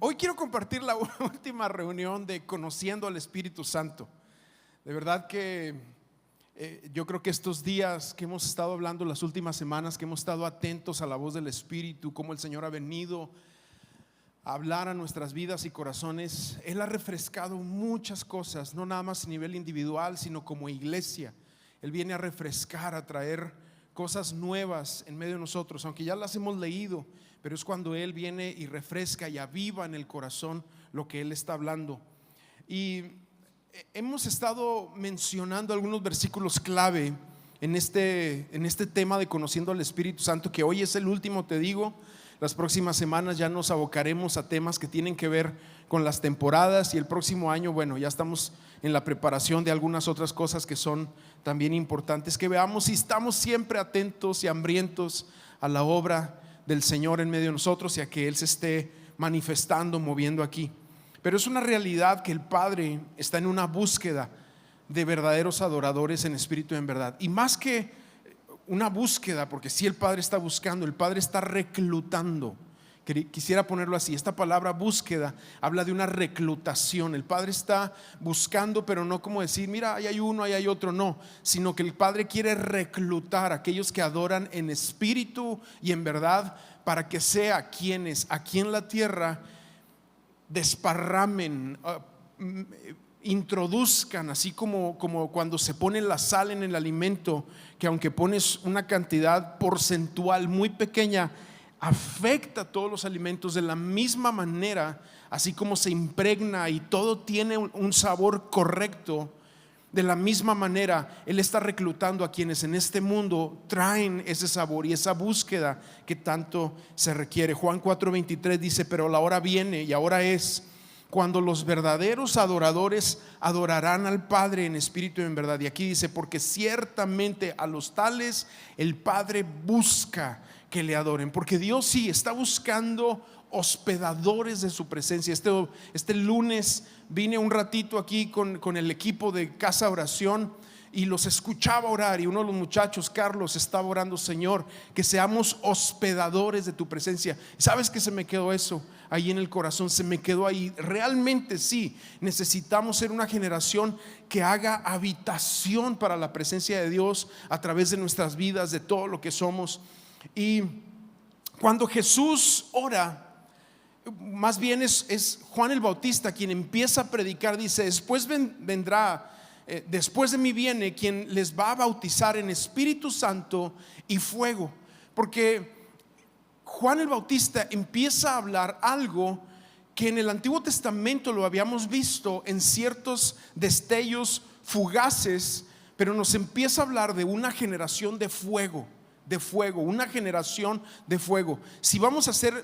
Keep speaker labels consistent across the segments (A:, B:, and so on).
A: Hoy quiero compartir la última reunión de Conociendo al Espíritu Santo. De verdad que yo creo que estos días que hemos estado hablando, las últimas semanas que hemos estado atentos a la voz del Espíritu, cómo el Señor ha venido a hablar a nuestras vidas y corazones, Él ha refrescado muchas cosas, no nada más a nivel individual, sino como iglesia. Él viene a refrescar, a traer cosas nuevas en medio de nosotros, aunque ya las hemos leído, pero es cuando Él viene y refresca y aviva en el corazón lo que Él está hablando. Y hemos estado mencionando algunos versículos clave en este tema de conociendo al Espíritu Santo, que hoy es el último, te digo. Las próximas semanas ya nos abocaremos a temas que tienen que ver con las temporadas, y el próximo año, bueno, ya estamos en la preparación de algunas otras cosas que son también importantes que veamos, y estamos siempre atentos y hambrientos a la obra del Señor en medio de nosotros y a que Él se esté manifestando, moviendo aquí. Pero es una realidad que el Padre está en una búsqueda de verdaderos adoradores en espíritu y en verdad. Y más que una búsqueda, porque si el Padre está buscando, el Padre está reclutando. Quisiera ponerlo así. Esta palabra búsqueda habla de una reclutación. El Padre está buscando, pero no como decir, mira, ahí hay uno, ahí hay otro, no, sino que el Padre quiere reclutar a aquellos que adoran en espíritu y en verdad, para que sea quienes aquí en la tierra desparramen, introduzcan, así como cuando se pone la sal en el alimento, que aunque pones una cantidad porcentual muy pequeña, afecta a todos los alimentos de la misma manera, así como se impregna y todo tiene un sabor correcto. De la misma manera Él está reclutando a quienes en este mundo traen ese sabor y esa búsqueda que tanto se requiere. Juan 4:23 dice: pero la hora viene, y ahora es, cuando los verdaderos adoradores adorarán al Padre en espíritu y en verdad. Y aquí dice: porque ciertamente a los tales el Padre busca que le adoren. Porque Dios sí está buscando hospedadores de su presencia. Este lunes vine un ratito aquí con el equipo de Casa Oración y los escuchaba orar, y uno de los muchachos, Carlos, estaba orando: Señor, que seamos hospedadores de tu presencia. ¿Sabes qué se me quedó eso ahí en el corazón? Se me quedó ahí. Realmente sí, necesitamos ser una generación que haga habitación para la presencia de Dios a través de nuestras vidas, de todo lo que somos. Y cuando Jesús ora, más bien es Juan el Bautista quien empieza a predicar. Dice: después vendrá, después de mí viene quien les va a bautizar en Espíritu Santo y fuego. Porque Juan el Bautista empieza a hablar algo que en el Antiguo Testamento lo habíamos visto en ciertos destellos fugaces, pero nos empieza a hablar de una generación de fuego, una generación de fuego. Si vamos a ser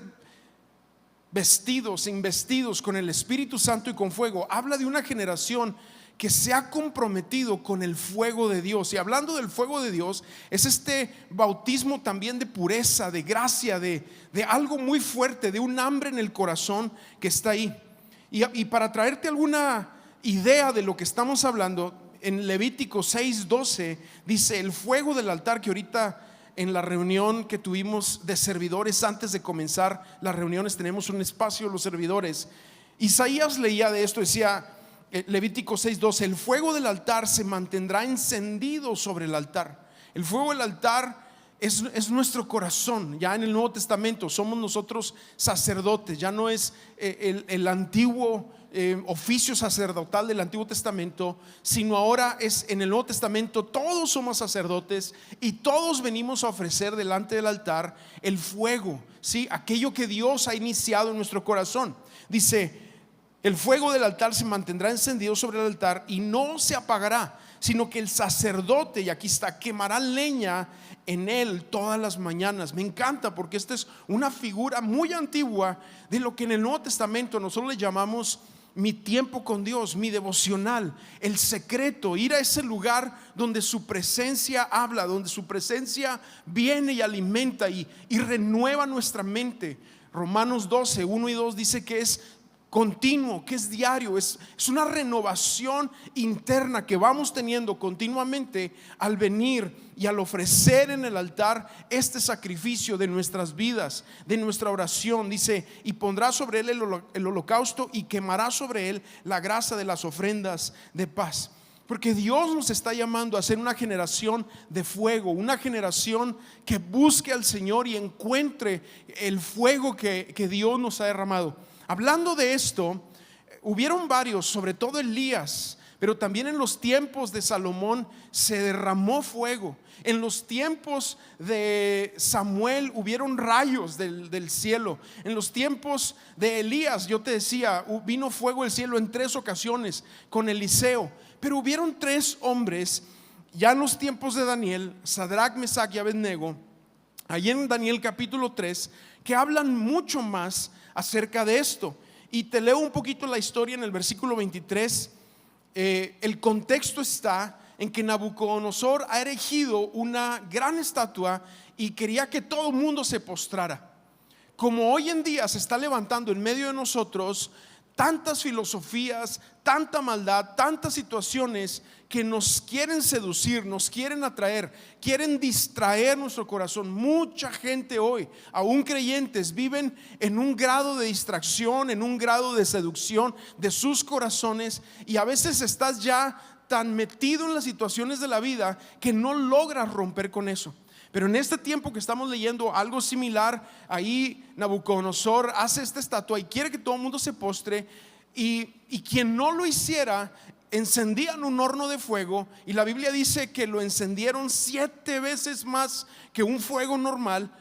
A: investidos con el Espíritu Santo y con fuego, habla de una generación que se ha comprometido con el fuego de Dios. Y hablando del fuego de Dios, es este bautismo también de pureza, de gracia, de algo muy fuerte, de un hambre en el corazón que está ahí. Y para traerte alguna idea de lo que estamos hablando, en Levítico 6:12 dice: el fuego del altar, que ahorita en la reunión que tuvimos de servidores, antes de comenzar las reuniones, tenemos un espacio los servidores. Isaías leía de esto, decía Levítico 6:12: el fuego del altar se mantendrá encendido sobre el altar. El fuego del altar es nuestro corazón. Ya en el Nuevo Testamento somos nosotros sacerdotes. Ya no es el antiguo oficio sacerdotal del Antiguo Testamento, sino ahora es en el Nuevo Testamento. Todos somos sacerdotes y todos venimos a ofrecer delante del altar el fuego, ¿sí? Aquello que Dios ha iniciado en nuestro corazón. Dice: el fuego del altar se mantendrá encendido sobre el altar y no se apagará, sino que el sacerdote, y aquí está, quemará leña en él todas las mañanas. Me encanta, porque esta es una figura muy antigua de lo que en el Nuevo Testamento nosotros le llamamos mi tiempo con Dios, mi devocional, el secreto, ir a ese lugar donde su presencia habla, donde su presencia viene y alimenta y renueva nuestra mente. Romanos 12:1 y 2 dice que es continuo, que es diario, es una renovación interna que vamos teniendo continuamente al venir y al ofrecer en el altar este sacrificio de nuestras vidas, de nuestra oración. Dice: y pondrá sobre él el holocausto y quemará sobre él la grasa de las ofrendas de paz. Porque Dios nos está llamando a ser una generación de fuego, una generación que busque al Señor y encuentre el fuego que Dios nos ha derramado. Hablando de esto, hubieron varios, sobre todo Elías, pero también en los tiempos de Salomón se derramó fuego. En los tiempos de Samuel hubieron rayos del cielo. En los tiempos de Elías, yo te decía, vino fuego del cielo en 3 ocasiones con Eliseo. Pero hubieron 3 hombres ya en los tiempos de Daniel, Sadrach, Mesach y Abednego, ahí en Daniel capítulo 3, que hablan mucho más acerca de esto. Y te leo un poquito la historia en el versículo 23. El contexto está en que Nabucodonosor ha erigido una gran estatua y quería que todo el mundo se postrara. Como hoy en día se está levantando en medio de nosotros tantas filosofías, tanta maldad, tantas situaciones que nos quieren seducir, nos quieren atraer, quieren distraer nuestro corazón. Mucha gente hoy, aún creyentes, viven en un grado de distracción, en un grado de seducción de sus corazones, y a veces estás ya tan metido en las situaciones de la vida que no logras romper con eso. Pero en este tiempo que estamos leyendo algo similar, ahí Nabucodonosor hace esta estatua y quiere que todo el mundo se postre, y quien no lo hiciera, encendían un horno de fuego, y la Biblia dice que lo encendieron 7 veces más que un fuego normal.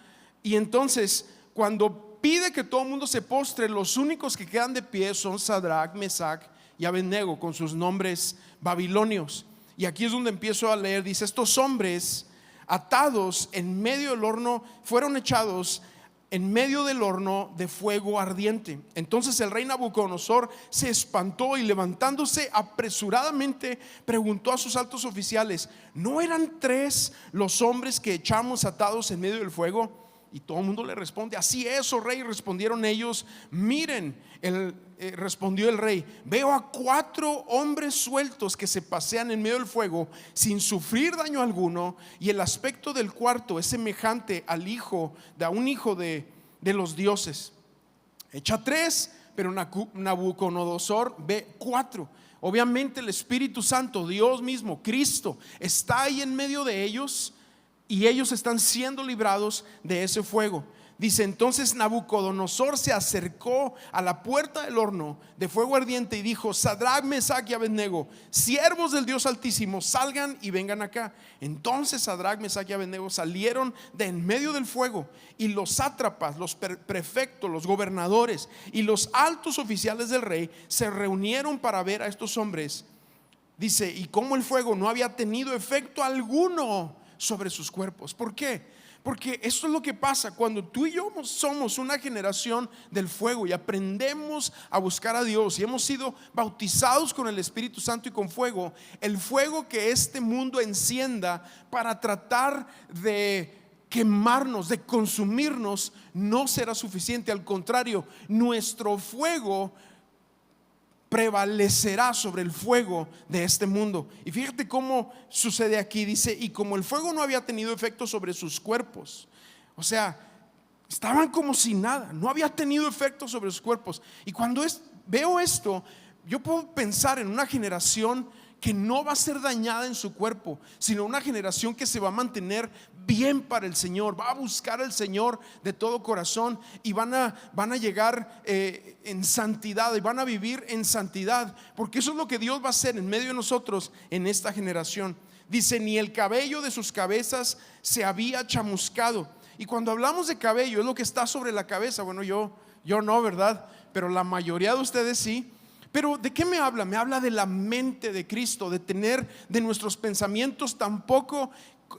A: Y entonces, cuando pide que todo el mundo se postre, los únicos que quedan de pie son Sadrach, Mesach y Abednego con sus nombres babilonios. Y aquí es donde empiezo a leer. Dice: estos hombres atados en medio del horno fueron echados en medio del horno de fuego ardiente. Entonces el rey Nabucodonosor se espantó y, levantándose apresuradamente, preguntó a sus altos oficiales: ¿no eran 3 los hombres que echamos atados en medio del fuego? Y todo el mundo le responde: así es, oh rey. Respondieron ellos: miren, respondió el rey, veo a 4 hombres sueltos que se pasean en medio del fuego sin sufrir daño alguno, y el aspecto del cuarto es semejante al hijo de un hijo de los dioses. Echa 3, pero Nabucodonosor ve 4. Obviamente el Espíritu Santo, Dios mismo, Cristo, está ahí en medio de ellos, y ellos están siendo librados de ese fuego. Dice: entonces Nabucodonosor se acercó a la puerta del horno de fuego ardiente y dijo: Sadrach, Mesach y Abednego, siervos del Dios Altísimo, salgan y vengan acá. Entonces Sadrach, Mesach y Abednego salieron de en medio del fuego, y los sátrapas, los prefectos, los gobernadores y los altos oficiales del rey se reunieron para ver a estos hombres. Dice: y como el fuego no había tenido efecto alguno sobre sus cuerpos. ¿Por qué? Porque esto es lo que pasa cuando tú y yo somos una generación del fuego y aprendemos a buscar a Dios y hemos sido bautizados con el Espíritu Santo y con fuego. El fuego que este mundo encienda para tratar de quemarnos, de consumirnos, no será suficiente. Al contrario, nuestro fuego prevalecerá sobre el fuego de este mundo. Y fíjate cómo sucede aquí. Dice: y como el fuego no había tenido efecto sobre sus cuerpos, o sea, estaban como si nada, no había tenido efecto sobre sus cuerpos. Y cuando veo esto, yo puedo pensar en una generación que no va a ser dañada en su cuerpo, sino una generación que se va a mantener bien para el Señor, va a buscar al Señor de todo corazón, y van a llegar en santidad, y van a vivir en santidad, porque eso es lo que Dios va a hacer en medio de nosotros en esta generación. Dice: ni el cabello de sus cabezas se había chamuscado. Y cuando hablamos de cabello, es lo que está sobre la cabeza. Bueno, yo no, ¿verdad? Pero la mayoría de ustedes sí. Pero ¿de qué me habla? Me habla de la mente de Cristo, de tener de nuestros pensamientos tan poco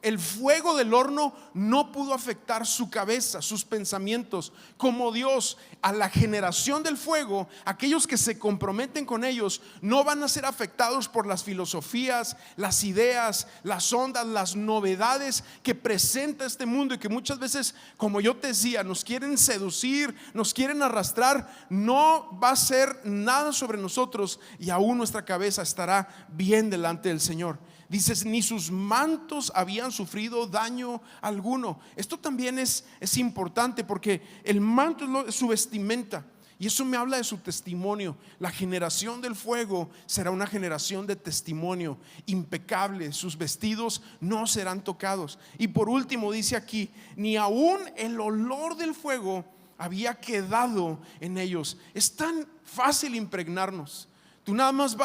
A: el fuego del horno no pudo afectar su cabeza, sus pensamientos. Como Dios, a la generación del fuego, aquellos que se comprometen con ellos no van a ser afectados por las filosofías, las ideas, las ondas, las novedades que presenta este mundo, y que muchas veces, como yo te decía, nos quieren seducir, nos quieren arrastrar. No va a ser nada sobre nosotros, y aún nuestra cabeza estará bien delante del Señor. Dices, ni sus mantos habían sufrido daño alguno. Esto también es importante, porque el manto es su vestimenta, y eso me habla de su testimonio. La generación del fuego será una generación de testimonio impecable. Sus vestidos no serán tocados. Y por último dice aquí, ni aún el olor del fuego había quedado en ellos. Es tan fácil impregnarnos. Tú nada más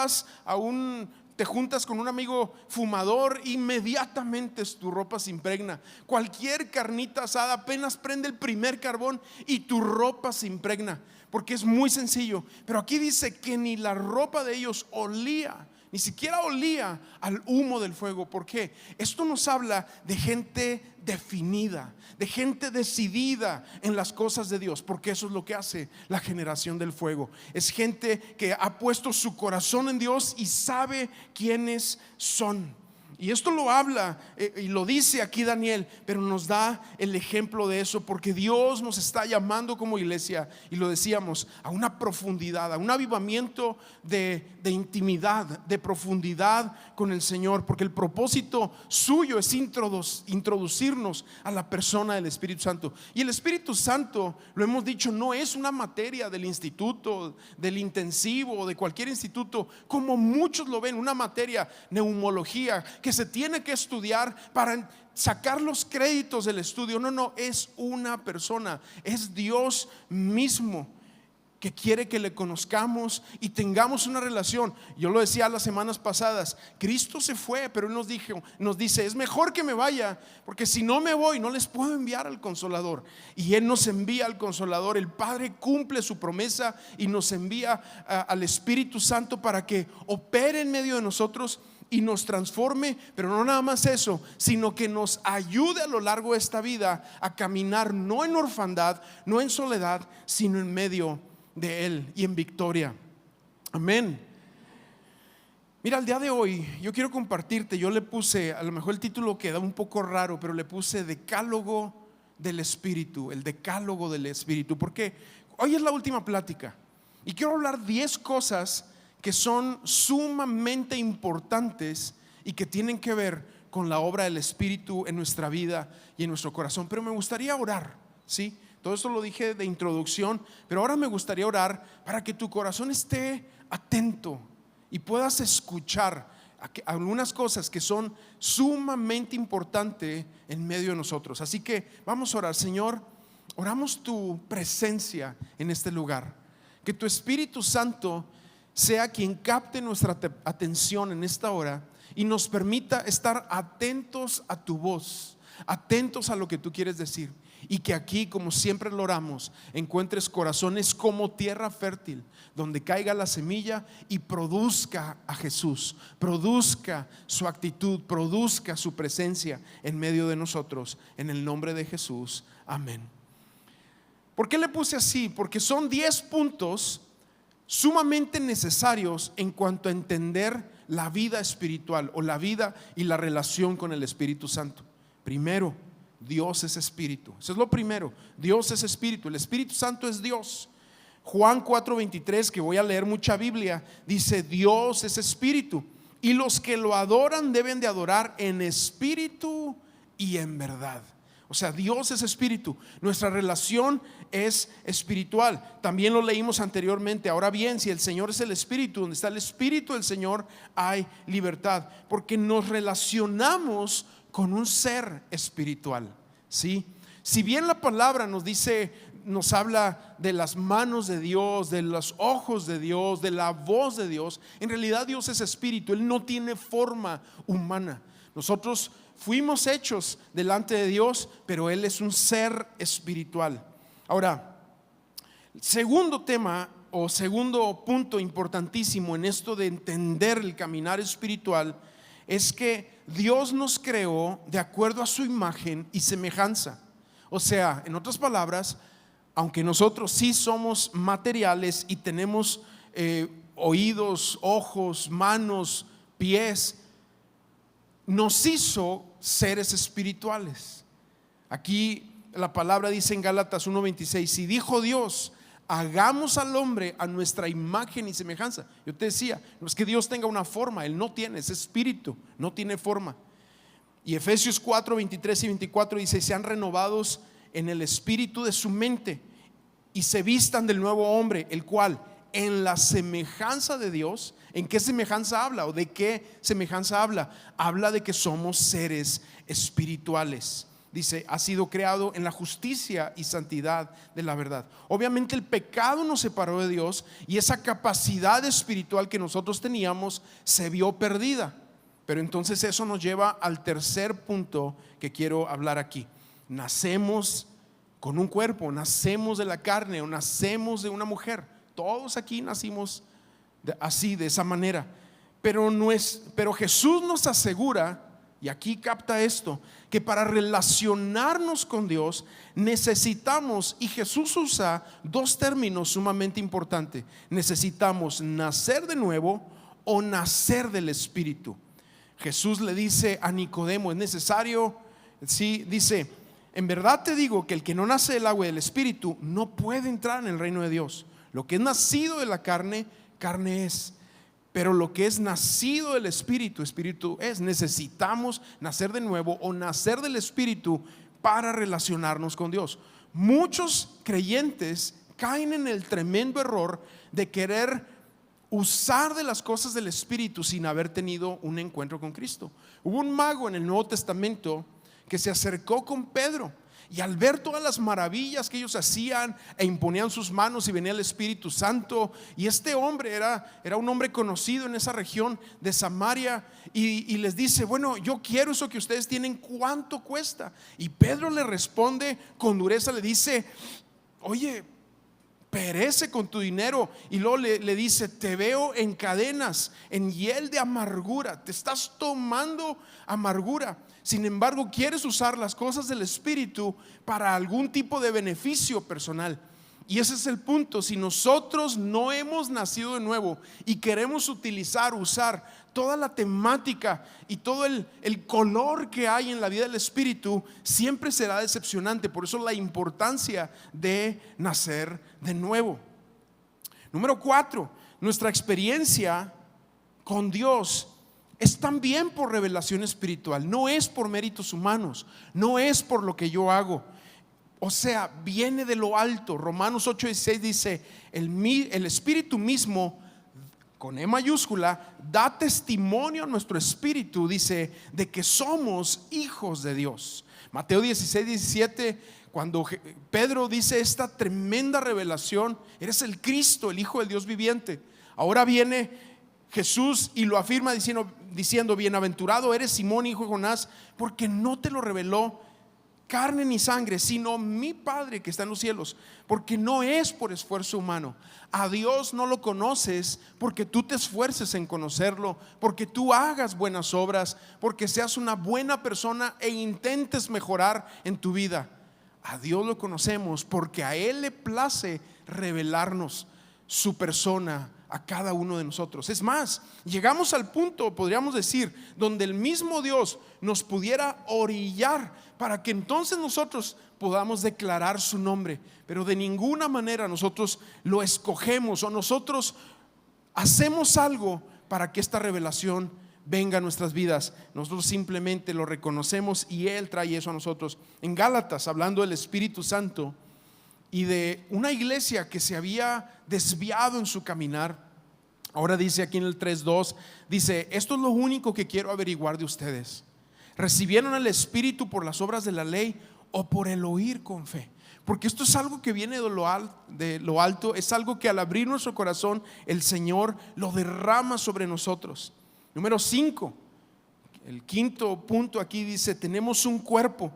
A: te juntas con un amigo fumador, inmediatamente tu ropa se impregna. Cualquier carnita asada, apenas prende el primer carbón y tu ropa se impregna, porque es muy sencillo. Pero aquí dice que ni la ropa de ellos olía, ni siquiera olía al humo del fuego. ¿Por qué? Esto nos habla de gente definida, de gente decidida en las cosas de Dios, porque eso es lo que hace la generación del fuego. Es gente que ha puesto su corazón en Dios y sabe quiénes son. Y esto lo habla y lo dice aquí Daniel, pero nos da el ejemplo de eso, porque Dios nos está llamando como iglesia, y lo decíamos, a una profundidad, a un avivamiento de intimidad, de profundidad con el Señor, porque el propósito suyo es introducirnos a la persona del Espíritu Santo. Y el Espíritu Santo, lo hemos dicho, no es una materia del instituto, del intensivo o de cualquier instituto, como muchos lo ven, una materia, neumología, que se tiene que estudiar para sacar los créditos del estudio. No, es una persona, es Dios mismo, que quiere que le conozcamos y tengamos una relación. Yo lo decía las semanas pasadas, Cristo se fue, pero Él nos dice, es mejor que me vaya, porque si no me voy no les puedo enviar al Consolador. Y Él nos envía al Consolador. El Padre cumple su promesa y nos envía al Espíritu Santo para que opere en medio de nosotros y nos transforme. Pero no nada más eso, sino que nos ayude a lo largo de esta vida a caminar no en orfandad, no en soledad, sino en medio de Él y en victoria. Amén. Mira, el día de hoy yo quiero compartirte, yo le puse, a lo mejor el título queda un poco raro, pero le puse Decálogo del Espíritu, el Decálogo del Espíritu, porque hoy es la última plática y quiero hablar 10 cosas que son sumamente importantes y que tienen que ver con la obra del Espíritu en nuestra vida y en nuestro corazón. Pero me gustaría orar, ¿sí? Todo esto lo dije de introducción, pero ahora me gustaría orar para que tu corazón esté atento y puedas escuchar algunas cosas que son sumamente importantes en medio de nosotros. Así que vamos a orar. Señor, oramos tu presencia en este lugar, que tu Espíritu Santo sea quien capte nuestra atención en esta hora y nos permita estar atentos a tu voz, atentos a lo que tú quieres decir. Y que aquí, como siempre lo oramos, encuentres corazones como tierra fértil, donde caiga la semilla y produzca a Jesús, produzca su actitud, produzca su presencia en medio de nosotros, en el nombre de Jesús. Amén. ¿Por qué le puse así? Porque son 10 puntos sumamente necesarios en cuanto a entender la vida espiritual, o la vida y la relación con el Espíritu Santo. Primero, Dios es Espíritu. Eso es lo primero. Dios es Espíritu. El Espíritu Santo es Dios. Juan 4:23, que voy a leer mucha Biblia, dice: Dios es Espíritu, y los que lo adoran deben de adorar en espíritu y en verdad. O sea, Dios es Espíritu. Nuestra relación es espiritual. También lo leímos anteriormente. Ahora bien, si el Señor es el Espíritu, donde está el Espíritu del Señor hay libertad, porque nos relacionamos con un ser espiritual, ¿sí? Si bien la palabra nos dice, nos habla de las manos de Dios, de los ojos de Dios, de la voz de Dios, en realidad Dios es espíritu. Él no tiene forma humana. Nosotros fuimos hechos delante de Dios, pero Él es un ser espiritual. Ahora, segundo tema o segundo punto importantísimo en esto de entender el caminar espiritual es que Dios nos creó de acuerdo a su imagen y semejanza. O sea, en otras palabras, aunque nosotros sí somos materiales y tenemos oídos, ojos, manos, pies, nos hizo seres espirituales. Aquí la palabra dice en Gálatas 1:26, y dijo Dios: hagamos al hombre a nuestra imagen y semejanza. Yo te decía, no es que Dios tenga una forma, Él no tiene, es espíritu, no tiene forma. Y Efesios 4:23 y 24 dice: sean renovados en el espíritu de su mente y se vistan del nuevo hombre, el cual en la semejanza de Dios. ¿En qué semejanza habla? ¿O de qué semejanza habla? Habla de que somos seres espirituales. Dice, ha sido creado en la justicia y santidad de la verdad. Obviamente el pecado nos separó de Dios y esa capacidad espiritual que nosotros teníamos se vio perdida. Pero entonces eso nos lleva al tercer punto que quiero hablar aquí. Nacemos con un cuerpo, nacemos de la carne o nacemos de una mujer. Todos aquí nacimos así, de esa manera. Pero Jesús nos asegura, y aquí capta esto, que para relacionarnos con Dios necesitamos, y Jesús usa dos términos sumamente importantes: necesitamos nacer de nuevo o nacer del Espíritu. Jesús le dice a Nicodemo: es necesario, sí, dice, en verdad te digo que el que no nace del agua y del Espíritu no puede entrar en el reino de Dios. Lo que es nacido de la carne, carne es, pero lo que es nacido del Espíritu, Espíritu es. Necesitamos nacer de nuevo o nacer del Espíritu para relacionarnos con Dios. Muchos creyentes caen en el tremendo error de querer usar de las cosas del Espíritu sin haber tenido un encuentro con Cristo. Hubo un mago en el Nuevo Testamento que se acercó con Pedro, y al ver todas las maravillas que ellos hacían e imponían sus manos y venía el Espíritu Santo, y este hombre era un hombre conocido en esa región de Samaria, y les dice: bueno, yo quiero eso que ustedes tienen, ¿cuánto cuesta? Y Pedro le responde con dureza, le dice: oye, perece con tu dinero. Y luego le dice: te veo en cadenas, en hiel de amargura, te estás tomando amargura. Sin embargo, quieres usar las cosas del Espíritu para algún tipo de beneficio personal. Y ese es el punto. Si nosotros no hemos nacido de nuevo y queremos usar toda la temática y todo el color que hay en la vida del Espíritu, siempre será decepcionante. Por eso la importancia de nacer de nuevo. Número 4, nuestra experiencia con Dios es también por revelación espiritual. No es por méritos humanos, no es por lo que yo hago. O sea, viene de lo alto. Romanos 8:16 dice: el Espíritu mismo, con E mayúscula, da testimonio a nuestro espíritu, dice, de que somos hijos de Dios. Mateo 16:17, cuando Pedro dice esta tremenda revelación: eres el Cristo, el Hijo del Dios viviente. Ahora viene Jesús y lo afirma diciendo: bienaventurado eres Simón, hijo de Jonás, porque no te lo reveló carne ni sangre, sino mi Padre que está en los cielos. Porque no es por esfuerzo humano. A Dios no lo conoces porque tú te esfuerces en conocerlo, porque tú hagas buenas obras, porque seas una buena persona e intentes mejorar en tu vida. A Dios lo conocemos porque a Él le place revelarnos su persona a cada uno de nosotros. Es más, llegamos al punto, podríamos decir, donde el mismo Dios nos pudiera orillar para que entonces nosotros podamos declarar su nombre, pero de ninguna manera nosotros lo escogemos o nosotros hacemos algo para que esta revelación venga a nuestras vidas. Nosotros simplemente lo reconocemos y Él trae eso a nosotros. En Gálatas, hablando del Espíritu Santo y de una iglesia que se había desviado en su caminar, ahora dice aquí en el 3:2, dice: esto es lo único que quiero averiguar de ustedes. ¿Recibieron el Espíritu por las obras de la ley o por el oír con fe? Porque esto es algo que viene de lo alto, es algo que al abrir nuestro corazón el Señor lo derrama sobre nosotros. Número 5, el quinto punto aquí dice: tenemos un cuerpo,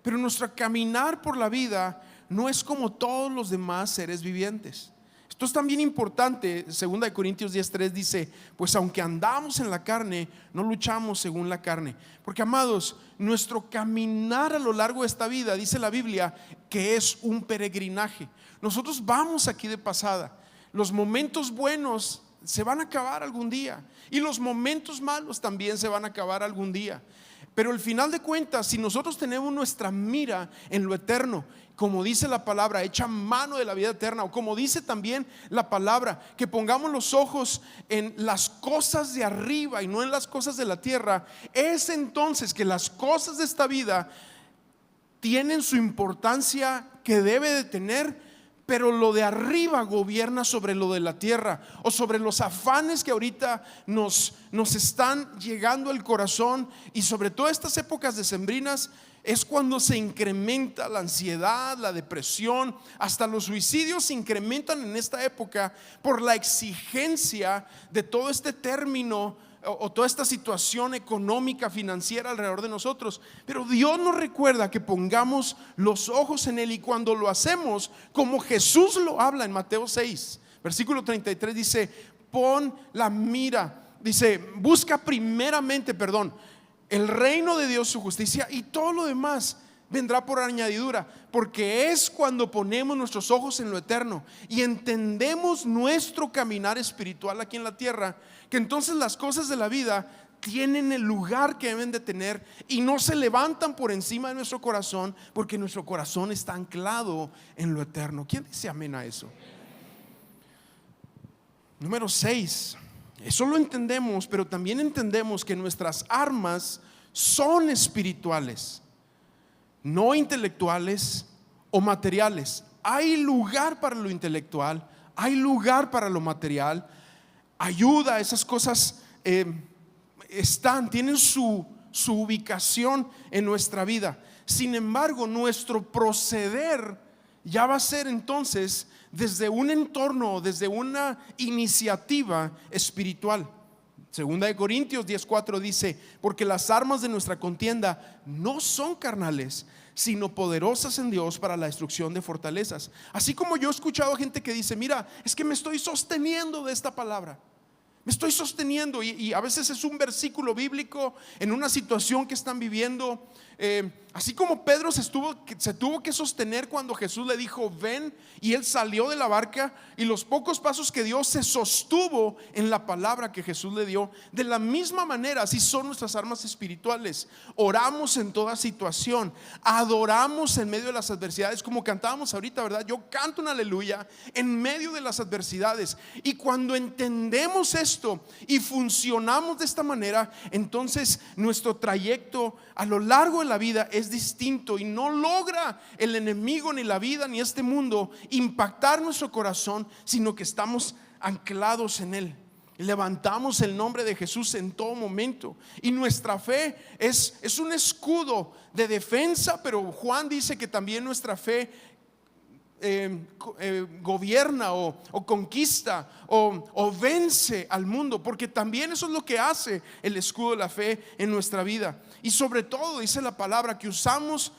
A: pero nuestro caminar por la vida no es como todos los demás seres vivientes. Esto es también importante. 2 Corintios 10:3 dice: pues aunque andamos en la carne, no luchamos según la carne. Porque, amados, nuestro caminar a lo largo de esta vida, dice la Biblia, que es un peregrinaje. Nosotros vamos aquí de pasada. Los momentos buenos se van a acabar algún día, y los momentos malos también se van a acabar algún día. Pero al final de cuentas, si nosotros tenemos nuestra mira en lo eterno, como dice la palabra, echa mano de la vida eterna, o como dice también la palabra, que pongamos los ojos en las cosas de arriba y no en las cosas de la tierra, es entonces que las cosas de esta vida tienen su importancia que debe de tener, pero lo de arriba gobierna sobre lo de la tierra, o sobre los afanes que ahorita nos están llegando al corazón. Y sobre todo estas épocas decembrinas es cuando se incrementa la ansiedad, la depresión, hasta los suicidios se incrementan en esta época por la exigencia de todo este término o toda esta situación económica, financiera alrededor de nosotros. Pero Dios nos recuerda que pongamos los ojos en Él, y cuando lo hacemos como Jesús lo habla en Mateo 6 versículo 33, dice: pon la mira, dice, busca primeramente, el reino de Dios, su justicia, y todo lo demás vendrá por añadidura. Porque es cuando ponemos nuestros ojos en lo eterno y entendemos nuestro caminar espiritual aquí en la tierra, que entonces las cosas de la vida tienen el lugar que deben de tener y no se levantan por encima de nuestro corazón, porque nuestro corazón está anclado en lo eterno. ¿Quién dice amén a eso? Número 6. Eso lo entendemos, pero también entendemos que nuestras armas son espirituales, no intelectuales o materiales. Hay lugar para lo intelectual, hay lugar para lo material. Ayuda, esas cosas tienen su ubicación en nuestra vida. Sin embargo, nuestro proceder ya va a ser entonces desde un entorno, desde una iniciativa espiritual. 2 Corintios 10:4 dice: porque las armas de nuestra contienda no son carnales, sino poderosas en Dios para la destrucción de fortalezas. Así como yo he escuchado a gente que dice: mira, es que me estoy sosteniendo de esta palabra, me estoy sosteniendo, y a veces es un versículo bíblico en una situación que están viviendo. Así como Pedro se tuvo que sostener cuando Jesús le dijo: ven, y él salió de la barca, y los pocos pasos que dio se sostuvo en la palabra que Jesús le dio. De la misma manera, así son nuestras armas espirituales. Oramos en toda situación, adoramos en medio de las adversidades, como cantábamos ahorita, ¿verdad? Yo canto un aleluya en medio de las adversidades. Y cuando entendemos esto y funcionamos de esta manera, entonces nuestro trayecto a lo largo de la vida es distinto, y no logra el enemigo, ni la vida, ni este mundo impactar nuestro corazón, sino que estamos anclados en Él. Levantamos el nombre de Jesús en todo momento, y nuestra fe es un escudo de defensa. Pero Juan dice que también nuestra fe gobierna o conquista o vence al mundo, porque también eso es lo que hace el escudo de la fe en nuestra vida. Y sobre todo dice la palabra que usamos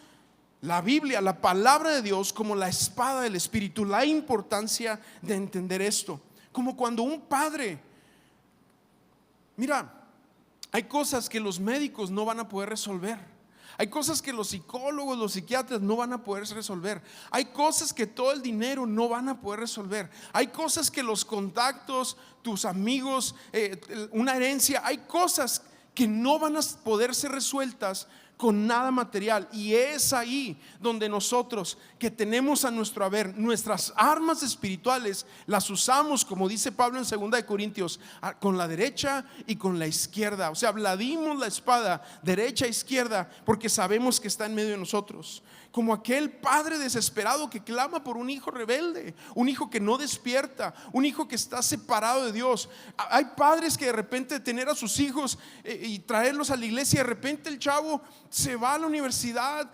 A: la Biblia, la palabra de Dios, como la espada del Espíritu. La importancia de entender esto, como cuando un padre, mira, hay cosas que los médicos no van a poder resolver. Hay cosas que los psicólogos, los psiquiatras no van a poder resolver. Hay cosas que todo el dinero no van a poder resolver. Hay cosas que los contactos, tus amigos, una herencia, hay cosas que no van a poder ser resueltas con nada material. Y es ahí donde nosotros, que tenemos a nuestro haber nuestras armas espirituales, las usamos, como dice Pablo en 2 Corintios, con la derecha y con la izquierda. O sea, bladimos la espada derecha e izquierda, porque sabemos que está en medio de nosotros. Como aquel padre desesperado que clama por un hijo rebelde, un hijo que no despierta, un hijo que está separado de Dios. Hay padres que de repente tener a sus hijos y traerlos a la iglesia, de repente el chavo se va a la universidad,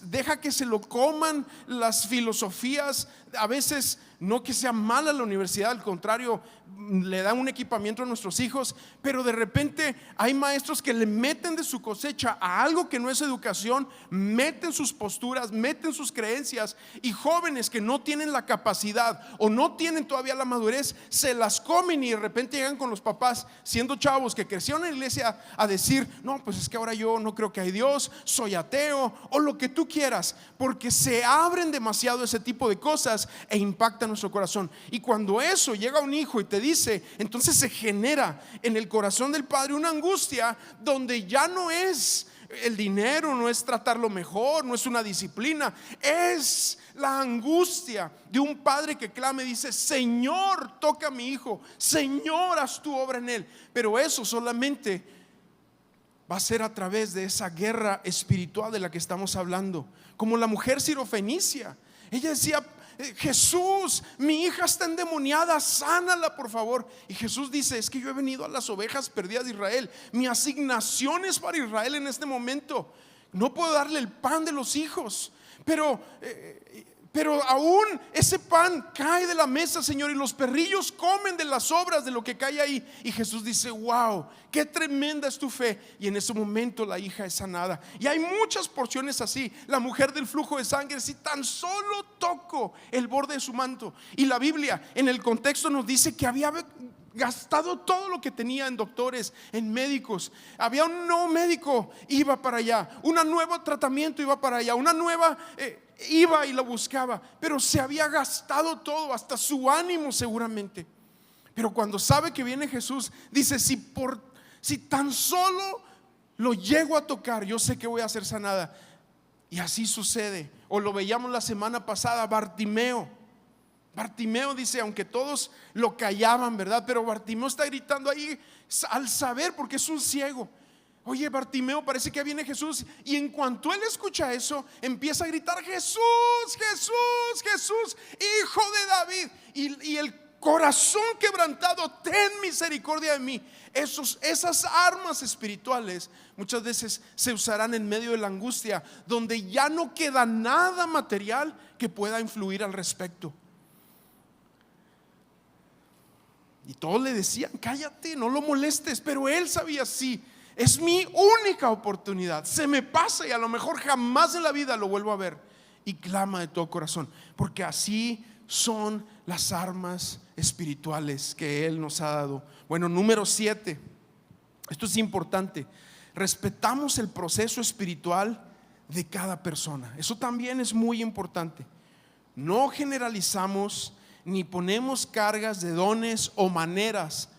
A: deja que se lo coman las filosofías a veces no que sea mala la universidad, al contrario, le dan un equipamiento a nuestros hijos, pero de repente hay maestros que le meten de su cosecha a algo que no es educación, meten sus posturas, meten sus creencias, y jóvenes que no tienen la capacidad o no tienen todavía la madurez, se las comen y de repente llegan con los papás, siendo chavos que crecieron en la iglesia, a decir: no, pues es que ahora yo no creo que hay Dios, soy ateo, o lo que tú quieras, porque se abren demasiado ese tipo de cosas e impactan nuestro corazón. Y cuando eso llega a un hijo y te dice, entonces se genera en el corazón del padre una angustia donde ya no es el dinero, no es tratarlo mejor, no es una disciplina, es la angustia de un padre que clama y dice: Señor, toca a mi hijo, Señor, haz tu obra en él. Pero eso solamente va a ser a través de esa guerra espiritual de la que estamos hablando. Como la mujer sirofenicia, ella decía: Jesús, mi hija está endemoniada, sánala por favor. Y Jesús dice: es que yo he venido a las ovejas perdidas de Israel. Mi asignación es para Israel en este momento. No puedo darle el pan de los hijos, pero aún ese pan cae de la mesa, Señor, y los perrillos comen de las sobras de lo que cae ahí. Y Jesús dice: wow, qué tremenda es tu fe. Y en ese momento la hija es sanada. Y hay muchas porciones así. La mujer del flujo de sangre: si tan solo toco el borde de su manto. Y la Biblia en el contexto nos dice que había gastado todo lo que tenía en doctores, en médicos. Había un nuevo médico, iba para allá. Un nuevo tratamiento, iba para allá. Una nueva iba y lo buscaba, pero se había gastado todo, hasta su ánimo seguramente. Pero cuando sabe que viene Jesús, dice: si tan solo lo llego a tocar, yo sé que voy a ser sanada. Y así sucede. O lo veíamos la semana pasada, Bartimeo dice, aunque todos lo callaban, ¿verdad? Pero Bartimeo está gritando ahí al saber, porque es un ciego. Oye, Bartimeo, parece que viene Jesús. Y en cuanto él escucha eso, empieza a gritar: Jesús, Jesús, Jesús, hijo de David. Y el corazón quebrantado: ten misericordia de mí. Esas armas espirituales muchas veces se usarán en medio de la angustia, donde ya no queda nada material que pueda influir al respecto. Y todos le decían: cállate, no lo molestes. Pero él sabía: sí, es mi única oportunidad, se me pasa y a lo mejor jamás en la vida lo vuelvo a ver. Y clama de todo corazón, porque así son las armas espirituales que Él nos ha dado. Bueno, número 7, esto es importante: respetamos el proceso espiritual de cada persona. Eso también es muy importante. No generalizamos ni ponemos cargas de dones o maneras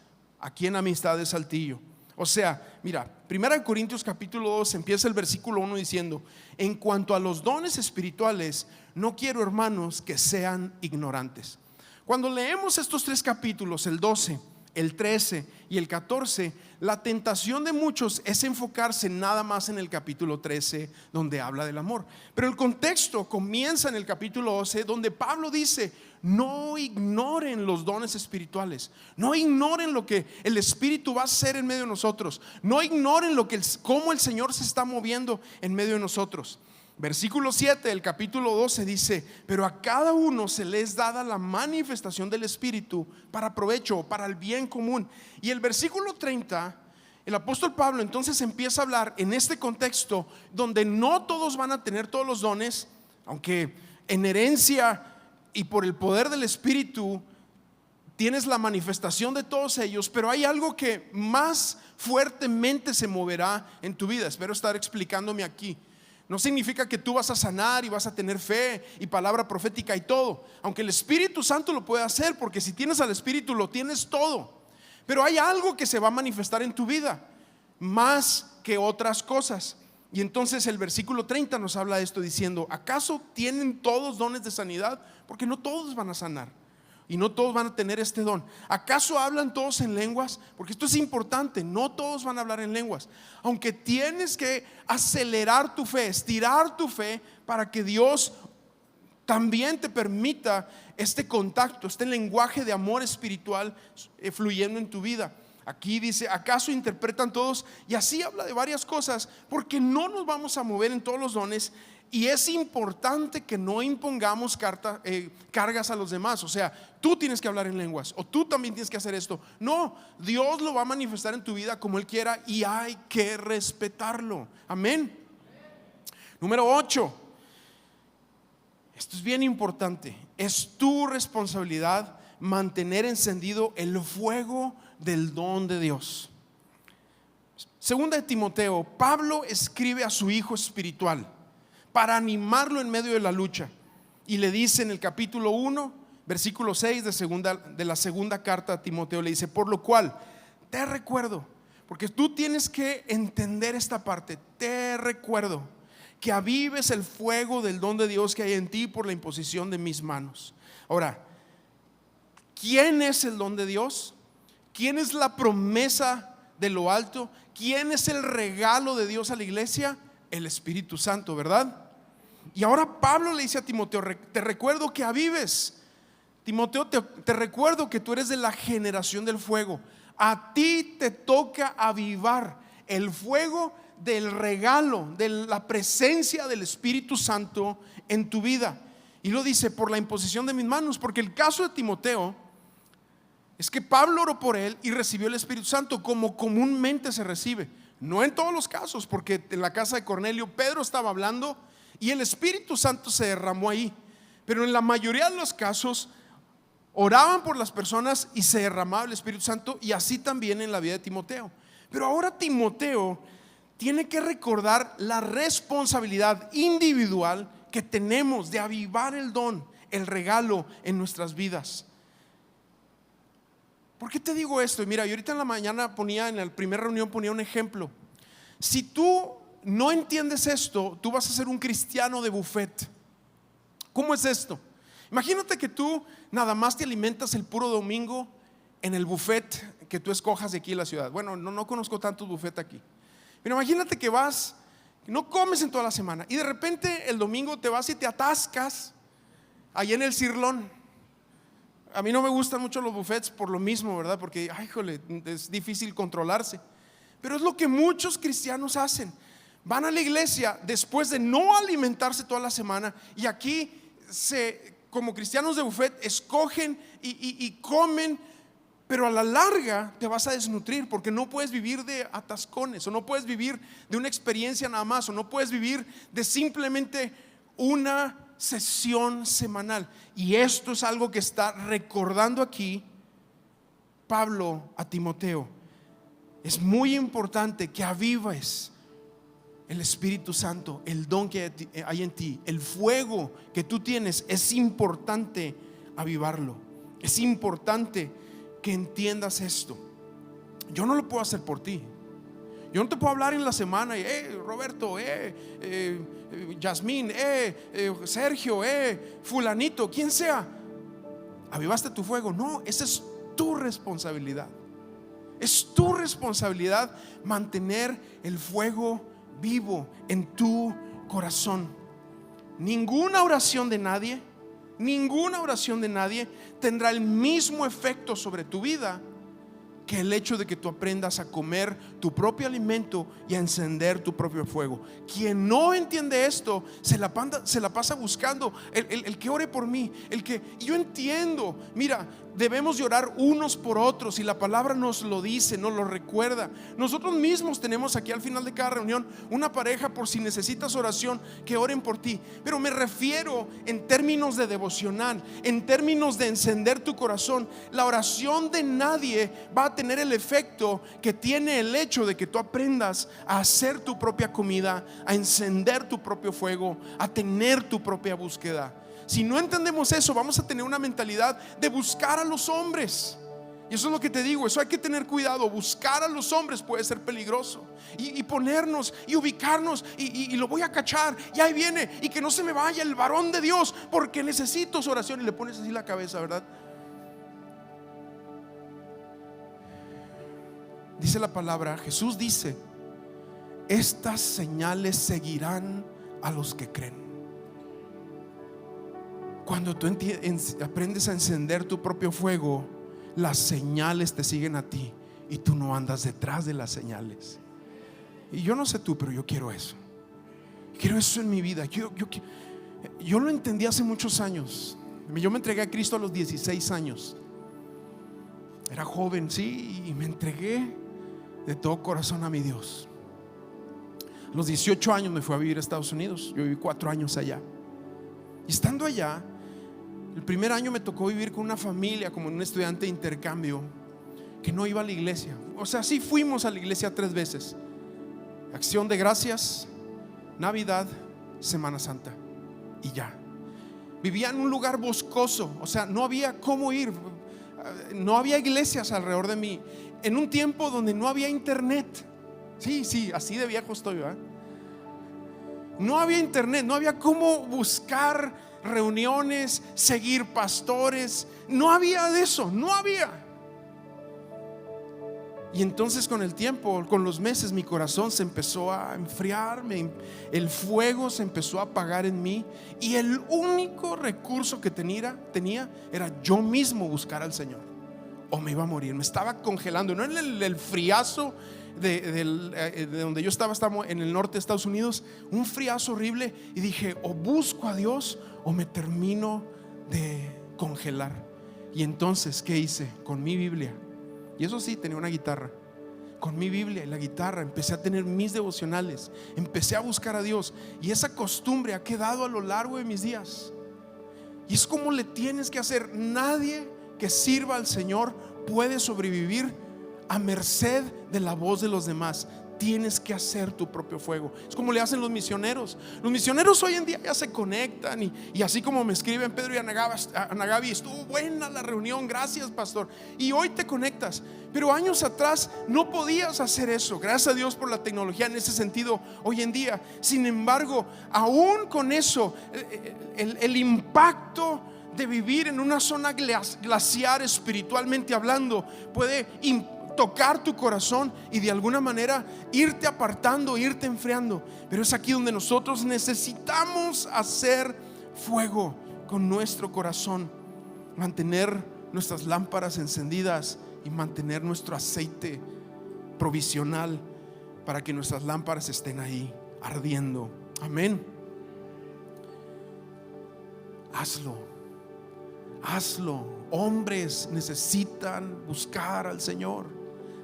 A: aquí en Amistad de Saltillo. O sea, mira, 1 Corintios capítulo 2 empieza el versículo 1 diciendo: en cuanto a los dones espirituales, no quiero, hermanos, que sean ignorantes. Cuando leemos estos 3 capítulos, el 12, el 13 y el 14, la tentación de muchos es enfocarse nada más en el capítulo 13, donde habla del amor. Pero el contexto comienza en el capítulo 12, donde Pablo dice: no ignoren los dones espirituales, no ignoren lo que el Espíritu va a hacer en medio de nosotros, no ignoren cómo el Señor se está moviendo en medio de nosotros. Versículo 7 del capítulo 12 dice: pero a cada uno se le es dada la manifestación del Espíritu para provecho, para el bien común. Y el versículo 30, el apóstol Pablo entonces empieza a hablar en este contexto donde no todos van a tener todos los dones, aunque en herencia y por el poder del Espíritu tienes la manifestación de todos ellos. Pero hay algo que más fuertemente se moverá en tu vida. Espero estar explicándome aquí. No significa que tú vas a sanar y vas a tener fe y palabra profética y todo, aunque el Espíritu Santo lo puede hacer, porque si tienes al Espíritu lo tienes todo. Pero hay algo que se va a manifestar en tu vida más que otras cosas. Y entonces el versículo 30 nos habla de esto diciendo: ¿acaso tienen todos dones de sanidad? Porque no todos van a sanar y no todos van a tener este don. ¿Acaso hablan todos en lenguas? Porque esto es importante, no todos van a hablar en lenguas. Aunque tienes que acelerar tu fe, estirar tu fe, para que Dios también te permita este contacto, este lenguaje de amor espiritual fluyendo en tu vida. Aquí dice: ¿acaso interpretan todos? Y así habla de varias cosas, porque no nos vamos a mover en todos los dones Y es importante que no impongamos cargas a los demás. O sea, tú tienes que hablar en lenguas, o tú también tienes que hacer esto. No, Dios lo va a manifestar en tu vida como Él quiera, y hay que respetarlo. Amén. Número 8. Esto es bien importante. Es tu responsabilidad mantener encendido el fuego del don de Dios. Segunda de Timoteo, Pablo escribe a su hijo espiritual para animarlo en medio de la lucha, y le dice en el capítulo 1, versículo 6 de la segunda carta a Timoteo, le dice: por lo cual te recuerdo, porque tú tienes que entender esta parte, te recuerdo que avives el fuego del don de Dios que hay en ti por la imposición de mis manos. Ahora, ¿quién es el don de Dios? ¿Quién es la promesa de lo alto? ¿Quién es el regalo de Dios a la iglesia? El Espíritu Santo, ¿verdad? Y ahora Pablo le dice a Timoteo: te recuerdo que avives. Timoteo, te recuerdo que tú eres de la generación del fuego. A ti te toca avivar el fuego del regalo, de la presencia del Espíritu Santo en tu vida. Y lo dice: por la imposición de mis manos. Porque el caso de Timoteo es que Pablo oró por él y recibió el Espíritu Santo como comúnmente se recibe. No en todos los casos, porque en la casa de Cornelio Pedro estaba hablando y el Espíritu Santo se derramó ahí. Pero en la mayoría de los casos oraban por las personas y se derramaba el Espíritu Santo, y así también en la vida de Timoteo. Pero ahora Timoteo tiene que recordar la responsabilidad individual que tenemos de avivar el don, el regalo en nuestras vidas. ¿Por qué te digo esto? Y mira, yo ahorita en la mañana en la primera reunión ponía un ejemplo. Si tú no entiendes esto, tú vas a ser un cristiano de buffet. ¿Cómo es esto? Imagínate que tú nada más te alimentas el puro domingo en el buffet que tú escojas de aquí en la ciudad. Bueno, no conozco tantos buffets aquí, pero imagínate que vas, no comes en toda la semana, y de repente el domingo te vas y te atascas ahí en el Cirlón. A mí no me gustan mucho los buffets por lo mismo, ¿verdad? Porque, ay, jole, es difícil controlarse. Pero es lo que muchos cristianos hacen. Van a la iglesia después de no alimentarse toda la semana, y aquí como cristianos de buffet escogen y comen, pero a la larga te vas a desnutrir, porque no puedes vivir de atascones, o no puedes vivir de una experiencia nada más, o no puedes vivir de simplemente una sesión semanal. Y esto es algo que está recordando aquí Pablo a Timoteo. Es muy importante que avives el Espíritu Santo, el don que hay en ti, el fuego que tú tienes. Es importante avivarlo. Es importante que entiendas esto. Yo no lo puedo hacer por ti. Yo no te puedo hablar en la semana y Roberto, Yasmín, Sergio, fulanito, quien sea, avivaste tu fuego. No, esa es tu responsabilidad. Es tu responsabilidad mantener el fuego vivo en tu corazón. Ninguna oración de nadie tendrá el mismo efecto sobre tu vida que el hecho de que tú aprendas a comer tu propio alimento y a encender tu propio fuego. Quien no entiende esto se la pasa buscando el que ore por mí, y yo entiendo, mira, debemos de orar unos por otros, y la palabra nos lo dice, nos lo recuerda. Nosotros mismos tenemos aquí al final de cada reunión una pareja, por si necesitas oración, que oren por ti. Pero me refiero en términos de devocional, en términos de encender tu corazón. La oración de nadie va a tener el efecto que tiene el hecho de que tú aprendas a hacer tu propia comida, a encender tu propio fuego, a tener tu propia búsqueda. Si no entendemos eso, vamos a tener una mentalidad de buscar a los hombres. Y eso es lo que te digo, eso hay que tener cuidado. Buscar a los hombres puede ser peligroso, y ponernos y ubicarnos y lo voy a cachar, y ahí viene, y que no se me vaya el varón de Dios porque necesito su oración, y le pones así la cabeza, ¿verdad? Dice la palabra, Jesús dice: estas señales seguirán a los que creen. Cuando tú aprendes a encender tu propio fuego, las señales te siguen a ti, y tú no andas detrás de las señales. Y yo no sé tú, pero yo quiero eso. Quiero eso en mi vida. Yo lo entendí hace muchos años. Yo me entregué a Cristo a los 16 años. Era joven, sí, y me entregué de todo corazón a mi Dios. A los 18 años me fui a vivir a Estados Unidos. Yo viví 4 años allá. Y estando allá, el primer año me tocó vivir con una familia, como un estudiante de intercambio, que no iba a la iglesia. O sea, sí fuimos a la iglesia 3 veces: Acción de Gracias, Navidad, Semana Santa, y ya. Vivía en un lugar boscoso, o sea, no había cómo ir. No había iglesias alrededor de mí. En un tiempo donde no había internet. Sí, así de viejo estoy, ¿verdad? No había internet, no había cómo buscar reuniones, seguir pastores. No había de eso, no había. Y entonces con el tiempo, con los meses, mi corazón se empezó a enfriar, el fuego se empezó a apagar en mí, y el único recurso que tenía era yo mismo buscar al Señor, o me iba a morir. Me estaba congelando, no en el friazo de donde yo estaba en el norte de Estados Unidos, un friazo horrible, y dije: o busco a Dios o me termino de congelar. Y entonces, ¿qué hice? Con mi Biblia, y eso sí, tenía una guitarra. Con mi Biblia y la guitarra empecé a tener mis devocionales, empecé a buscar a Dios, y esa costumbre ha quedado a lo largo de mis días. Y es como le tienes que hacer. Nadie que sirva al Señor puede sobrevivir a merced de la voz de los demás. Tienes que hacer tu propio fuego. Es como le hacen los misioneros. Los misioneros hoy en día ya se conectan, y así como me escriben Pedro y Anagabi: estuvo buena la reunión, gracias pastor. Y hoy te conectas, pero años atrás no podías hacer eso. Gracias a Dios por la tecnología en ese sentido hoy en día. Sin embargo, aún con eso, el impacto de vivir en una zona glaciar, espiritualmente hablando, puede tocar tu corazón y de alguna manera irte apartando, irte enfriando. Pero es aquí donde nosotros necesitamos hacer fuego con nuestro corazón, mantener nuestras lámparas encendidas y mantener nuestro aceite provisional para que nuestras lámparas estén ahí ardiendo. Amén. Hazlo. Hombres necesitan buscar al Señor.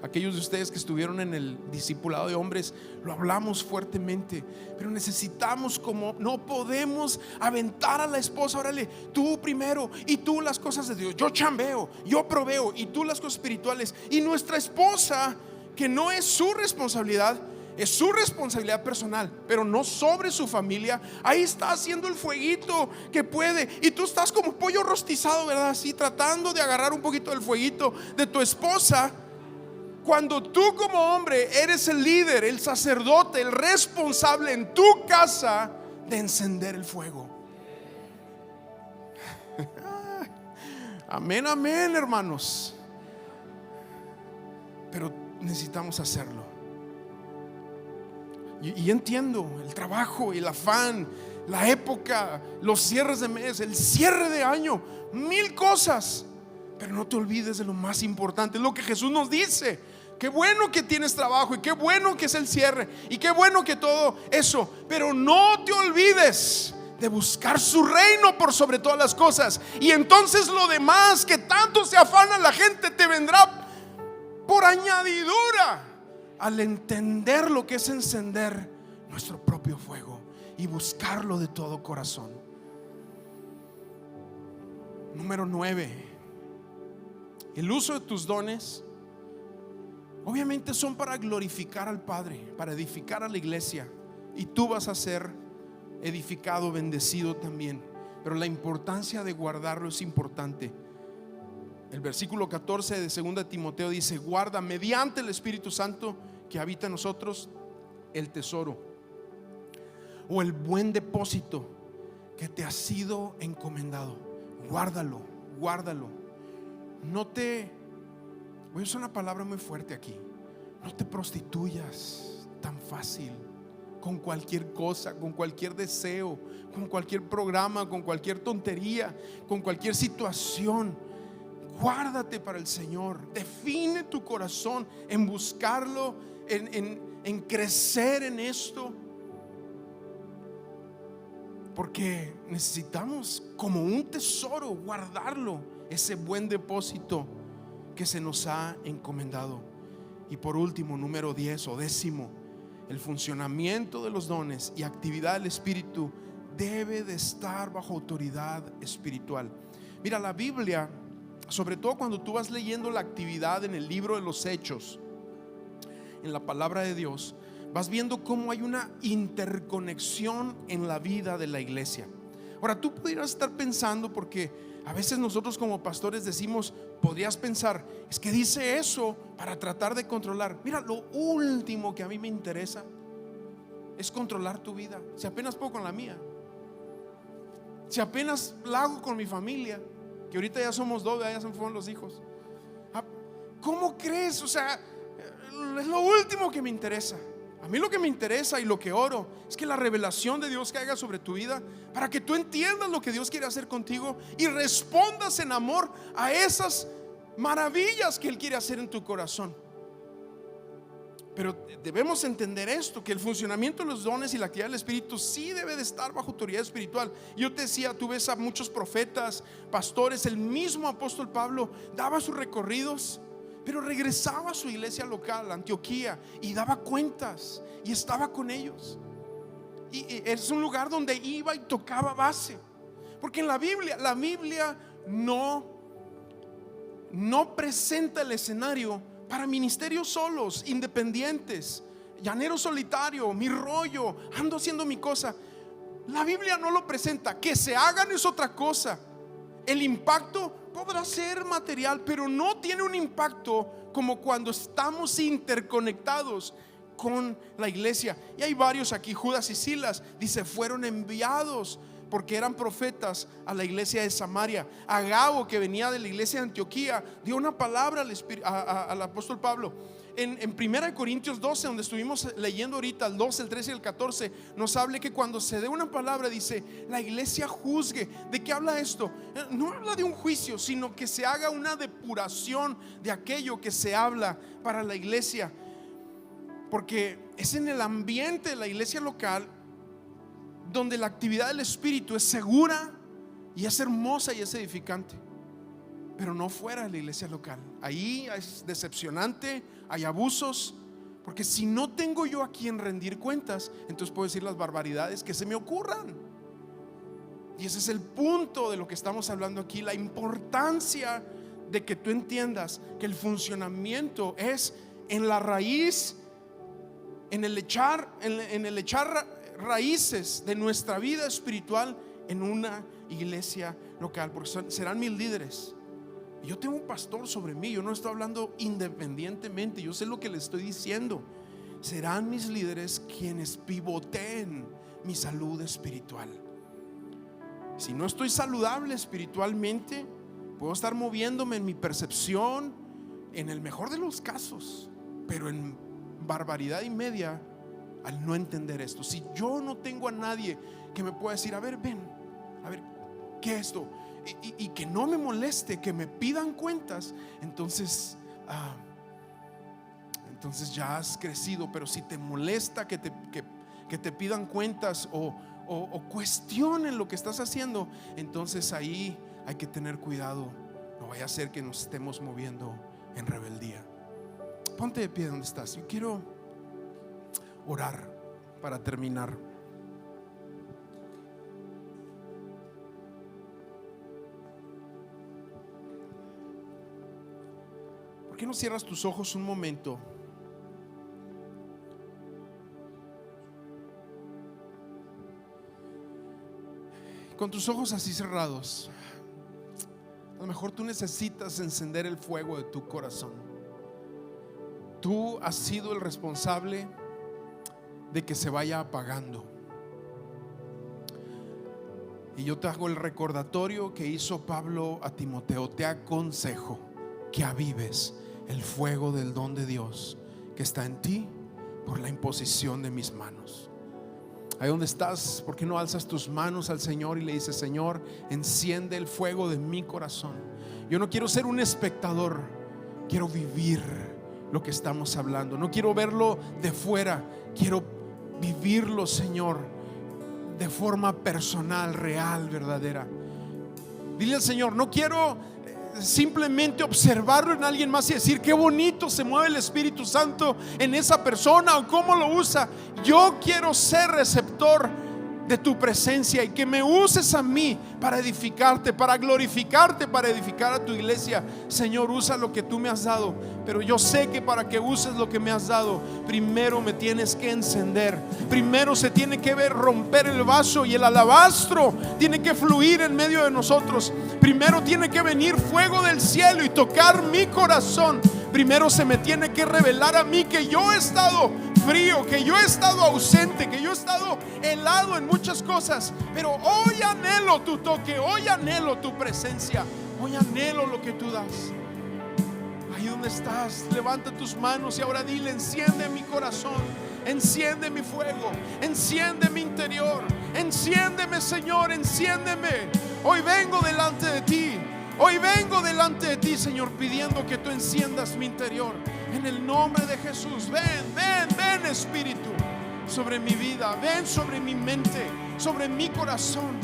A: Aquellos de ustedes que estuvieron en el discipulado de hombres, lo hablamos fuertemente. Pero necesitamos, como no podemos aventar a la esposa: órale, tú primero, y tú las cosas de Dios, yo chambeo, yo proveo, y tú las cosas espirituales. Y nuestra esposa, que no es su responsabilidad, es su responsabilidad personal, pero no sobre su familia, ahí está haciendo el fueguito que puede, y tú estás como pollo rostizado, ¿verdad? Así tratando de agarrar un poquito del fueguito de tu esposa, cuando tú como hombre eres el líder, el sacerdote, el responsable en tu casa de encender el fuego. Amén, amén, hermanos. Pero necesitamos hacerlo. Y entiendo el trabajo y el afán, la época, los cierres de mes, el cierre de año, 1000 cosas. Pero no te olvides de lo más importante, lo que Jesús nos dice. Qué bueno que tienes trabajo, y qué bueno que es el cierre, y qué bueno que todo eso, pero no te olvides de buscar su reino por sobre todas las cosas. Y entonces lo demás que tanto se afana la gente te vendrá por añadidura, al entender lo que es encender nuestro propio fuego y buscarlo de todo corazón. Número 9: el uso de tus dones obviamente son para glorificar al Padre, para edificar a la iglesia, y tú vas a ser edificado, bendecido también. Pero la importancia de guardarlo es importante. El versículo 14 de 2 Timoteo dice: guarda mediante el Espíritu Santo que habita en nosotros el tesoro, o el buen depósito que te ha sido encomendado. Guárdalo. Voy a usar una palabra muy fuerte aquí: no te prostituyas tan fácil con cualquier cosa, con cualquier deseo, con cualquier programa, con cualquier tontería, con cualquier situación. Guárdate para el Señor. Define tu corazón en buscarlo, en crecer en esto. porque necesitamos como un tesoro guardarlo, ese buen depósito que se nos ha encomendado. Y por último, número 10 o 10, el funcionamiento de los dones y actividad del Espíritu debe de estar bajo autoridad espiritual. Mira, la Biblia, sobre todo cuando tú vas leyendo la actividad en el libro de los Hechos, en la palabra de Dios, vas viendo cómo hay una interconexión en la vida de la iglesia. Ahora, tú pudieras estar pensando, porque a veces nosotros como pastores decimos, podrías pensar, es que dice eso para tratar de controlar. Mira, lo último que a mí me interesa es controlar tu vida. Si apenas puedo con la mía, si apenas la hago con mi familia, que ahorita ya somos 2, ya se me fueron los hijos. ¿Cómo crees? O sea, es lo último que me interesa. A mí lo que me interesa y lo que oro es que la revelación de Dios caiga sobre tu vida, para que tú entiendas lo que Dios quiere hacer contigo y respondas en amor a esas maravillas que Él quiere hacer en tu corazón. Pero debemos entender esto, que el funcionamiento de los dones y la actividad del Espíritu sí debe de estar bajo autoridad espiritual. Yo te decía, tú ves a muchos profetas, pastores, el mismo apóstol Pablo daba sus recorridos, pero regresaba a su iglesia local, Antioquía, y daba cuentas y estaba con ellos. Y es un lugar donde iba y tocaba base, porque en la Biblia no presenta el escenario para ministerios solos, independientes, llanero solitario, mi rollo, ando haciendo mi cosa. La Biblia no lo presenta. Que se hagan es otra cosa. El impacto podrá ser material, pero no tiene un impacto como cuando estamos interconectados con la iglesia. Y hay varios aquí, Judas y Silas, dice, fueron enviados porque eran profetas a la iglesia de Samaria. Agabo, que venía de la iglesia de Antioquía, dio una palabra al apóstol Pablo. En 1 Corintios 12, donde estuvimos leyendo ahorita, el 12, el 13 y el 14, nos habla que cuando se dé una palabra, dice, la iglesia juzgue. ¿De qué habla esto? No habla de un juicio, sino que se haga una depuración de aquello que se habla para la iglesia, porque es en el ambiente de la iglesia local donde la actividad del Espíritu es segura y es hermosa y es edificante, pero no fuera de la iglesia local. Ahí es decepcionante, hay abusos, porque si no tengo yo a quien rendir cuentas, entonces puedo decir las barbaridades que se me ocurran. Y ese es el punto de lo que estamos hablando aquí, la importancia de que tú entiendas que el funcionamiento es en la raíz, en el echar raíces de nuestra vida espiritual en una iglesia local, porque serán mis líderes. Yo tengo un pastor sobre mí, yo no estoy hablando independientemente, yo sé lo que le estoy diciendo. Serán mis líderes quienes pivoteen mi salud espiritual. Si no estoy saludable espiritualmente, puedo estar moviéndome en mi percepción, en el mejor de los casos, pero en barbaridad y media al no entender esto. Si yo no tengo a nadie que me pueda decir, a ver, ven, a ver, ¿qué es esto? Y que no me moleste, que me pidan cuentas, entonces ya has crecido. Pero si te molesta que te pidan cuentas o cuestionen lo que estás haciendo, entonces ahí hay que tener cuidado. No vaya a ser que nos estemos moviendo en rebeldía. Ponte de pie donde estás. Yo quiero orar para terminar. ¿Por qué no cierras tus ojos un momento? Con tus ojos así cerrados, a lo mejor tú necesitas encender el fuego de tu corazón. Tú has sido el responsable de que se vaya apagando. Y yo te hago el recordatorio que hizo Pablo a Timoteo. Te aconsejo que avives el fuego del don de Dios que está en ti por la imposición de mis manos. Ahí donde estás, ¿por qué no alzas tus manos al Señor y le dices: Señor, enciende el fuego de mi corazón? Yo no quiero ser un espectador, quiero vivir lo que estamos hablando. No quiero verlo de fuera, quiero vivirlo, Señor. de forma personal, real, verdadera. Dile al Señor: no quiero simplemente observarlo en alguien más y decir qué bonito se mueve el Espíritu Santo en esa persona o cómo lo usa. Yo quiero ser receptor de tu presencia y que me uses a mí para edificarte, para glorificarte, para edificar a tu iglesia. Señor, usa lo que tú me has dado, pero yo sé que para que uses lo que me has dado, primero me tienes que encender. Primero se tiene que ver romper el vaso y el alabastro tiene que fluir en medio de nosotros. Primero tiene que venir fuego del cielo y tocar mi corazón. Primero se me tiene que revelar a mí que yo he estado frío, que yo he estado ausente, que yo he estado helado en muchas cosas, pero hoy anhelo tu toque, hoy anhelo tu presencia, hoy anhelo lo que tú das. Ahí donde estás, levanta tus manos y ahora dile: enciende mi corazón, enciende mi fuego, enciende mi interior, enciéndeme, Señor, enciéndeme. Hoy vengo delante de ti. Hoy vengo delante de ti, Señor, pidiendo que tú enciendas mi interior. En el nombre de Jesús, ven Espíritu sobre mi vida, ven sobre mi mente, sobre mi corazón.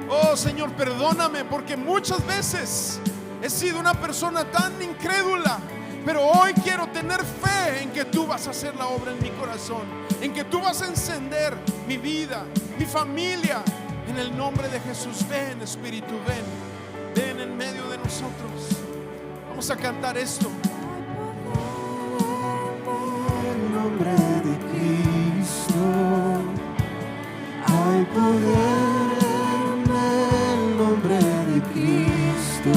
A: Oh Señor, perdóname porque muchas veces he sido una persona tan incrédula, pero hoy quiero tener fe en que tú vas a hacer la obra en mi corazón, en que tú vas a encender mi vida, mi familia. En el nombre de Jesús, ven Espíritu, ven en medio de nosotros. Vamos a cantar esto.
B: En el nombre de Cristo hay poder, en el nombre de Cristo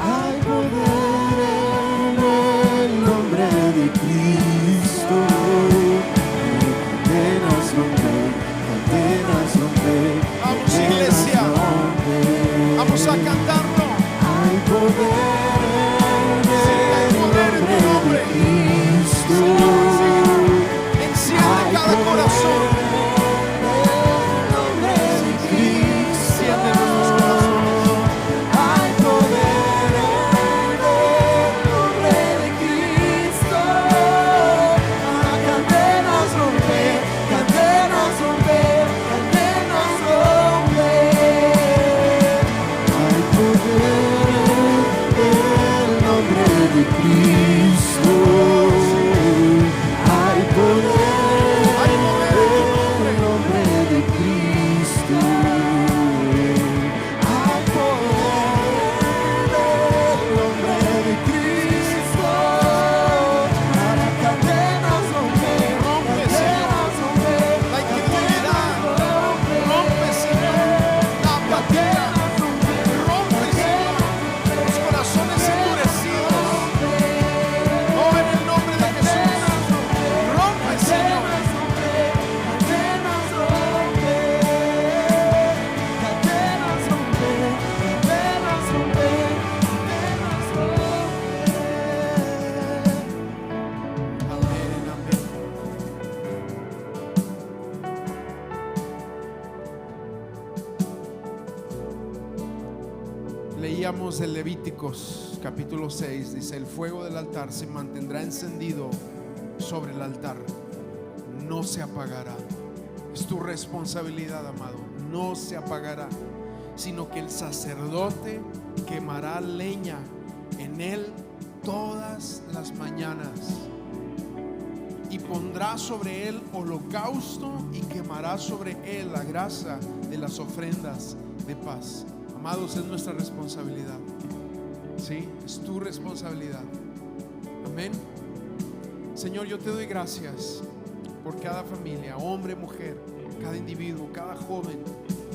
B: hay poder, en el nombre de Cristo. Cadenas romper, cadenas romper.
A: Vamos, iglesia, vamos a cantarlo.
B: Hay poder
A: en tu nombre. Señor, enciende cada corazón. Enciende nuestros corazones.
B: Hay poder en el nombre de Cristo para cadenas romper, cadenas romper, cadenas romper. Hay poder en el nombre de Cristo. Hay poder en el nombre de Cristo. Hay poder en el nombre de Cristo para cadenas romper, cadenas romper,
A: La incredulidad rompe, Señor, la apatía rompe, Señor, los corazones endurecidos. Oh, en el nombre de Jesús, rompe, Señor.
B: cadenas romper, cadenas romper, cadenas romper, cadenas romper.
A: Amén, amén. Leíamos en Levíticos capítulo 6, dice: el fuego del altar se mantendrá encendido sobre el altar, no se apagará. Es tu responsabilidad, amado, no se apagará, sino que el sacerdote quemará leña en él todas las mañanas y pondrá sobre él holocausto y quemará sobre él la grasa de las ofrendas de paz. Amados, es nuestra responsabilidad. Sí, es tu responsabilidad. Amén. Señor, yo te doy gracias por cada familia, hombre, mujer, cada individuo, cada joven,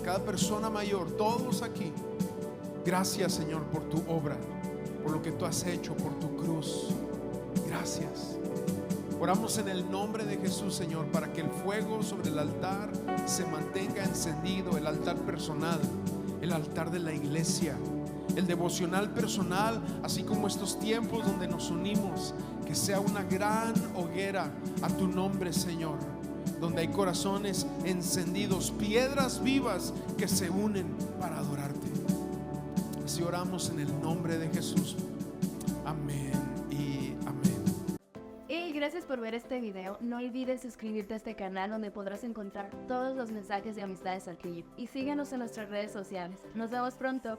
A: cada persona mayor, todos aquí. Gracias, Señor, por tu obra, por lo que tú has hecho, por tu cruz. Gracias. Oramos en el nombre de Jesús, Señor, para que el fuego sobre el altar se mantenga encendido, el altar personal, el altar de la iglesia, el devocional personal, así como estos tiempos donde nos unimos, que sea una gran hoguera a tu nombre, Señor, donde hay corazones encendidos, piedras vivas que se unen para adorarte. Así oramos en el nombre de Jesús. Amén y amén.
C: Hey, gracias Gracias por ver este video. No olvides suscribirte a este canal donde podrás encontrar todos los mensajes de Amistades al Clip. Y síguenos en nuestras redes sociales. Nos vemos pronto.